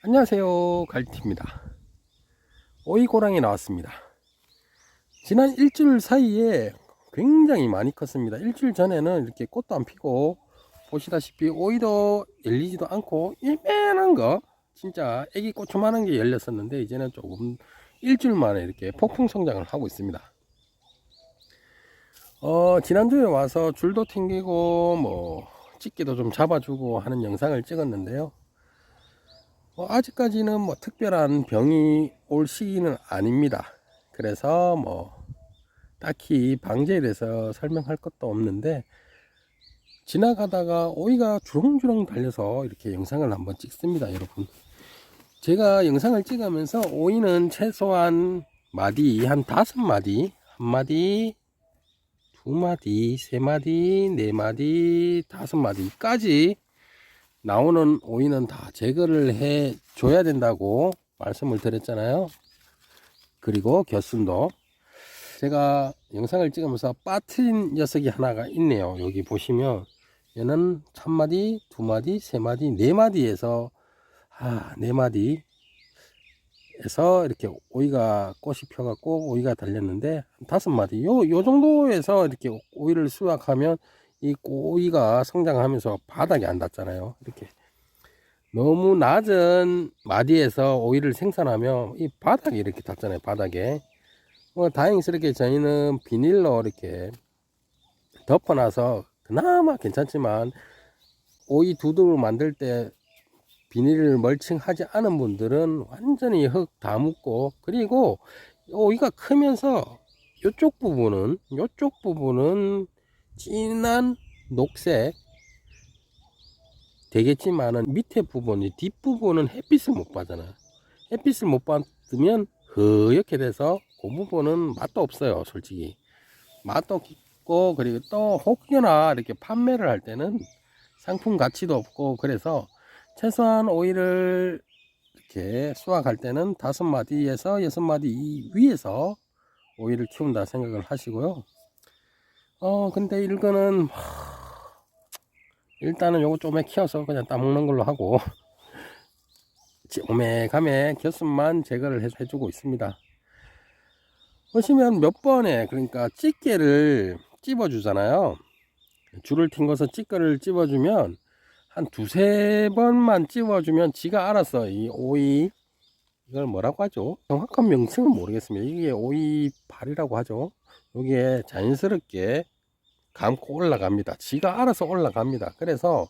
안녕하세요, 갈티입니다. 오이고랑이 나왔습니다. 지난 일주일 사이에 굉장히 많이 컸습니다. 일주일 전에는 이렇게 꽃도 안 피고 보시다시피 오이도 열리지도 않고 일매한 거 진짜 애기 고추만한 게 열렸었는데 이제는 조금 일주일 만에 이렇게 폭풍 성장을 하고 있습니다. 지난주에 와서 줄도 튕기고 뭐 집게도 좀 잡아주고 하는 영상을 찍었는데요. 아직까지는 뭐 특별한 병이 올 시기는 아닙니다. 그래서 뭐 딱히 방제에 대해서 설명할 것도 없는데, 지나가다가 오이가 주렁주렁 달려서 이렇게 영상을 한번 찍습니다. 여러분, 제가 영상을 찍으면서 오이는 최소한 마디 한 5마디, 1마디, 2마디, 3마디, 4마디, 5마디까지 나오는 오이는 다 제거를 해 줘야 된다고 말씀을 드렸잖아요. 그리고 겨순도 제가 영상을 찍으면서 빠트린 녀석이 하나가 있네요. 여기 보시면 얘는 1마디, 2마디, 3마디, 4마디에서 4마디에서 이렇게 오이가 꽃이 펴갖고 오이가 달렸는데 5마디 요 정도에서 이렇게 오이를 수확하면 이 오이가 성장하면서 바닥에 안 닿잖아요. 이렇게 너무 낮은 마디에서 오이를 생산하면 이 바닥에 이렇게 닿잖아요. 바닥에. 다행스럽게 저희는 비닐로 이렇게 덮어놔서 그나마 괜찮지만, 오이 두둑을 만들 때 비닐을 멀칭하지 않은 분들은 완전히 흙 다 묻고, 그리고 오이가 크면서 이쪽 부분은 진한 녹색 되겠지만은 밑에 부분, 뒷부분은 햇빛을 못 받잖아요. 햇빛을 못 받으면 허옇게 돼서 그 부분은 맛도 없어요. 솔직히 맛도 없고, 그리고 또 혹여나 이렇게 판매를 할 때는 상품 가치도 없고, 그래서 최소한 오이를 이렇게 수확할 때는 5마디에서 6마디 위에서 오이를 키운다 생각을 하시고요. 근데 이거는 일단은 요거 좀에 키워서 그냥 따먹는 걸로 하고 오메감에 겨순만 제거를 해주고 있습니다. 보시면 몇 번에, 그러니까 집게를 찝어 주잖아요. 줄을 튕겨서 집게를 찝어 주면 한 2~3번만 찝어 주면 지가 알아서 이 오이, 이걸 뭐라고 하죠? 정확한 명칭은 모르겠습니다. 이게 오이발이라고 하죠. 여기에 자연스럽게 감고 올라갑니다. 지가 알아서 올라갑니다. 그래서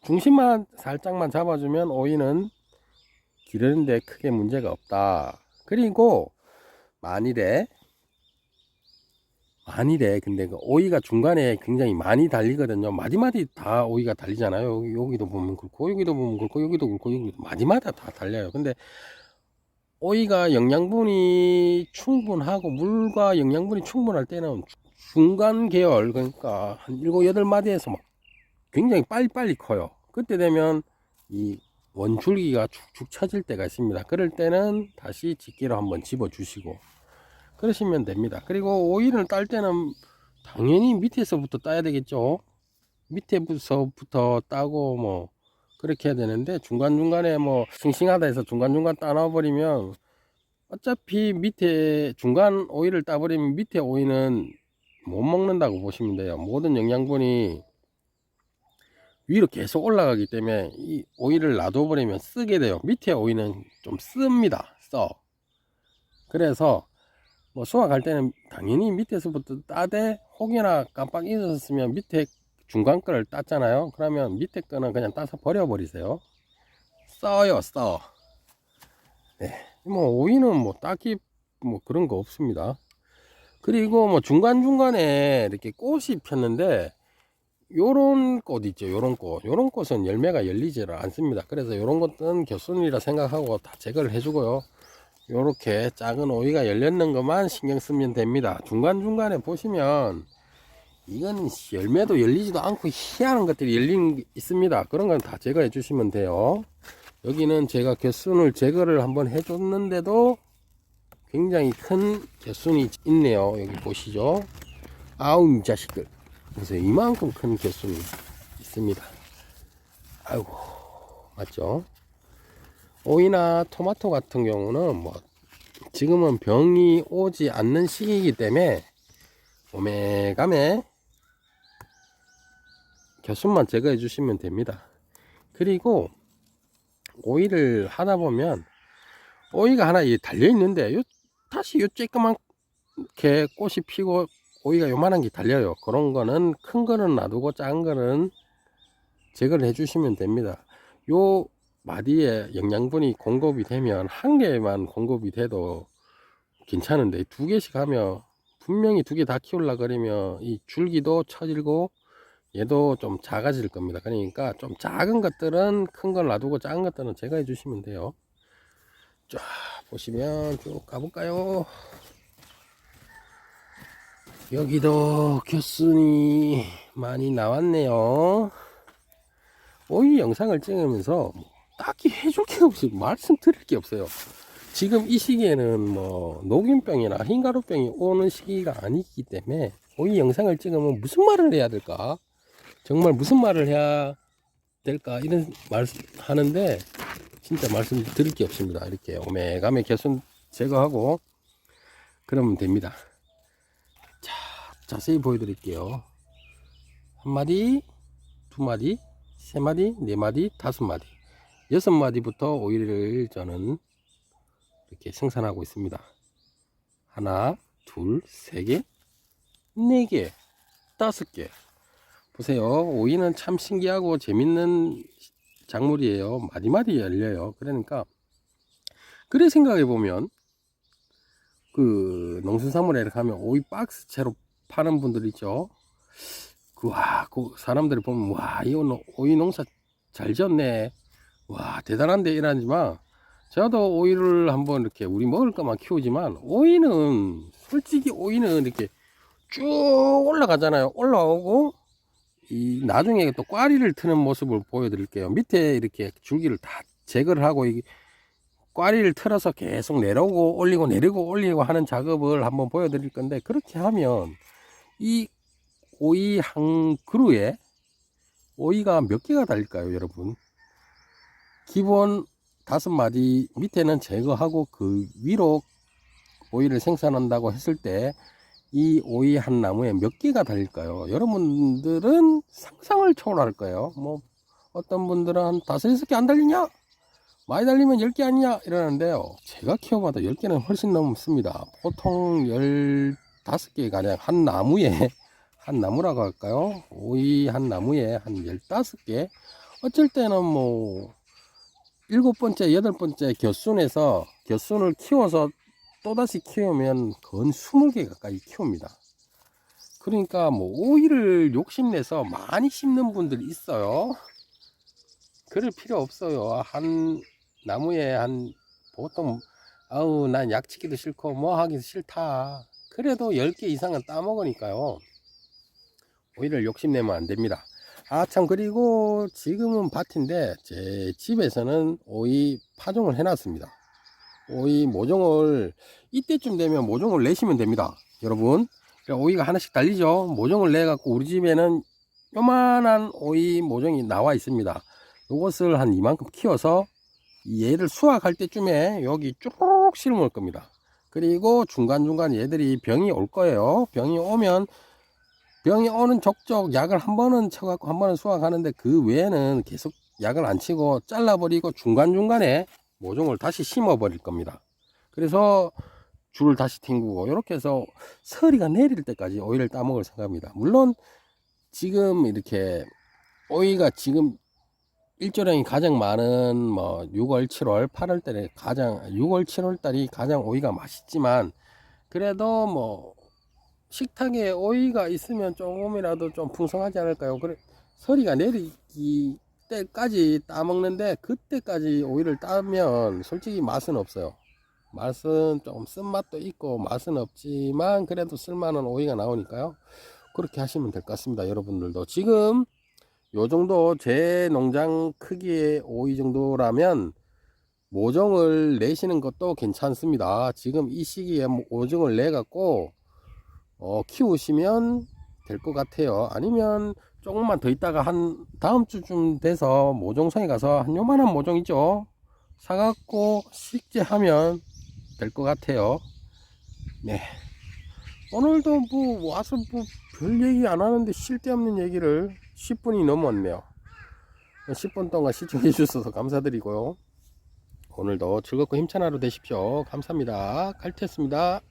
중심만 살짝만 잡아주면 오이는 기르는데 크게 문제가 없다. 그리고 만일에 근데 그 오이가 중간에 굉장히 많이 달리거든요. 마디마디 다 오이가 달리잖아요. 여기도 보면 그렇고, 여기도 보면 그렇고, 여기도 그렇고, 여기도 마디마다 다 달려요. 근데 오이가 영양분이 충분하고 물과 영양분이 충분할 때는 중간 계열, 그러니까 한 7, 8마디에서 막 굉장히 빨리빨리 커요. 그때 되면 이 원줄기가 축축 처질 때가 있습니다. 그럴 때는 다시 집게로 한번 집어 주시고 그러시면 됩니다. 그리고 오이를 딸 때는 당연히 밑에서부터 따야 되겠죠. 밑에서부터 따고 뭐 그렇게 해야 되는데, 중간중간에 뭐 싱싱하다 해서 중간중간 따놔버리면 어차피 밑에 중간 오이를 따버리면 밑에 오이는 못 먹는다고 보시면 돼요. 모든 영양분이 위로 계속 올라가기 때문에 이 오이를 놔둬버리면 쓰게 돼요. 밑에 오이는 좀 씁니다. 그래서 뭐 수확할 때는 당연히 밑에서부터 따되, 혹여나 깜빡 잊었으면 밑에 중간 거를 땄잖아요. 그러면 밑에 거는 그냥 따서 버려버리세요. 써. 네. 뭐 오이는 뭐 딱히 뭐 그런 거 없습니다. 그리고 뭐 중간중간에 이렇게 꽃이 폈는데, 요런 꽃 있죠. 요런 꽃은 열매가 열리지를 않습니다. 그래서 요런 것은 겨순이라 생각하고 다 제거를 해주고요. 요렇게 작은 오이가 열렸는 것만 신경 쓰면 됩니다. 중간중간에 보시면 이건 열매도 열리지도 않고 희한한 것들이 열리는 게 있습니다. 그런 건 다 제거해 주시면 돼요. 여기는 제가 겨순을 제거를 한번 해줬는데도 굉장히 큰 겨순이 있네요. 여기 보시죠. 아우 이 자식들. 그래서 이만큼 큰 겨순이 있습니다. 아이고, 맞죠? 오이나 토마토 같은 경우는 뭐 지금은 병이 오지 않는 시기이기 때문에 오메감에 겨순만 제거해 주시면 됩니다. 그리고 오이를 하다 보면 오이가 하나 달려 있는데 다시 요 쬐끄맣게 꽃이 피고 오이가 요만한 게 달려요. 그런 거는 큰 거는 놔두고 작은 거는 제거를 해 주시면 됩니다. 요 마디에 영양분이 공급이 되면 한 개만 공급이 돼도 괜찮은데 두 개씩 하면 분명히 두 개 다 키우려 그러면 이 줄기도 처질고 얘도 좀 작아질 겁니다. 그러니까 좀 작은 것들은 큰 걸 놔두고 작은 것들은 제거해 주시면 돼요. 자, 보시면 쭉 가볼까요? 여기도 겨순이 많이 나왔네요. 오이 영상을 찍으면서 딱히 해줄 게 없이 말씀드릴 게 없어요. 지금 이 시기에는 뭐 녹균병이나 흰가루병이 오는 시기가 아니기 때문에 오이 영상을 찍으면 무슨 말을 해야 될까? 정말 무슨 말을 해야 될까? 이런 말 하는데 진짜 말씀드릴 게 없습니다. 이렇게 오메가메 겨순 제거하고 그러면 됩니다. 자, 자세히 보여드릴게요. 한 마디, 두 마디, 세 마디, 네 마디, 다섯 마디, 여섯 마디부터 오이를 저는 이렇게 생산하고 있습니다. 하나, 둘, 세 개, 네 개, 다섯 개. 보세요. 오이는 참 신기하고 재밌는 작물이에요. 마디마디 열려요. 그러니까 그래 생각해 보면 그 농수산물에 가면 오이 박스채로 파는 분들 있죠. 그 사람들이 보면 와 이거 오이 농사 잘 지었네. 와 대단한데 이러지만 저도 오이를 한번 이렇게 우리 먹을 것만 키우지만 오이는 솔직히 오이는 이렇게 쭉 올라가잖아요. 올라오고 이 나중에 또 꽈리를 트는 모습을 보여드릴게요. 밑에 이렇게 줄기를 다 제거를 하고 이 꽈리를 틀어서 계속 내려오고 올리고 내리고 올리고 하는 작업을 한번 보여드릴 건데 그렇게 하면 이 오이 한 그루에 오이가 몇 개가 달릴까요, 여러분? 기본 5마디 밑에는 제거하고 그 위로 오이를 생산한다고 했을 때 이 오이 한 나무에 몇 개가 달릴까요? 여러분들은 상상을 초월할 거예요. 뭐 어떤 분들은 한 5, 6개 안 달리냐? 많이 달리면 10개 아니냐? 이러는데요. 제가 키워봐도 10개는 훨씬 넘습니다. 보통 15개 가량 한 나무에 한 나무라고 할까요? 오이 한 나무에 한 15개. 어쩔 때는 뭐 7번째, 8번째 겨순에서 겨순을 키워서 또다시 키우면 건 20개 가까이 키웁니다. 그러니까 뭐 오이를 욕심내서 많이 심는 분들이 있어요. 그럴 필요 없어요. 한 나무에 한 보통 아우 난 약치기도 싫고 뭐 하기도 싫다. 그래도 10개 이상은 따먹으니까요. 오이를 욕심내면 안 됩니다. 아 참 그리고 지금은 밭인데 제 집에서는 오이 파종을 해놨습니다. 오이 모종을 이때쯤 되면 모종을 내시면 됩니다. 여러분 오이가 하나씩 달리죠. 모종을 내 갖고 우리 집에는 요만한 오이 모종이 나와 있습니다. 요것을 한 이만큼 키워서 얘를 수확할 때쯤에 여기 쭉 심을 겁니다. 그리고 중간중간 얘들이 병이 올 거예요. 병이 오면 병이 오는 족족 약을 한 번은 쳐갖고 한 번은 수확하는데 그 외에는 계속 약을 안 치고 잘라버리고 중간중간에 모종을 다시 심어 버릴 겁니다. 그래서 줄을 다시 튕기고 이렇게 해서 서리가 내릴 때까지 오이를 따먹을 생각합니다. 물론 지금 이렇게 오이가 지금 일조량이 가장 많은 뭐 6월 7월 8월 달에 가장 6월 7월 달이 가장 오이가 맛있지만 그래도 뭐 식탁에 오이가 있으면 조금이라도 좀 풍성하지 않을까요? 그래 서리가 내리기 때까지 따먹는데 그때까지 오이를 따면 솔직히 맛은 없어요. 맛은 좀 쓴맛도 있고 맛은 없지만 그래도 쓸만한 오이가 나오니까요. 그렇게 하시면 될 것 같습니다. 여러분들도 지금 요 정도 제 농장 크기의 오이 정도라면 모종을 내시는 것도 괜찮습니다. 지금 이 시기에 모종을 내 갖고 키우시면 될 것 같아요. 아니면 조금만 더 있다가 한 다음 주쯤 돼서 모종성에 가서 한 요만한 모종 있죠. 사갖고 식재하면 될 것 같아요. 네. 오늘도 뭐 와서 뭐 별 얘기 안 하는데 쓸데없는 얘기를 10분이 넘었네요. 10분 동안 시청해 주셔서 감사드리고요. 오늘도 즐겁고 힘찬 하루 되십시오. 감사합니다. 칼퇴했습니다.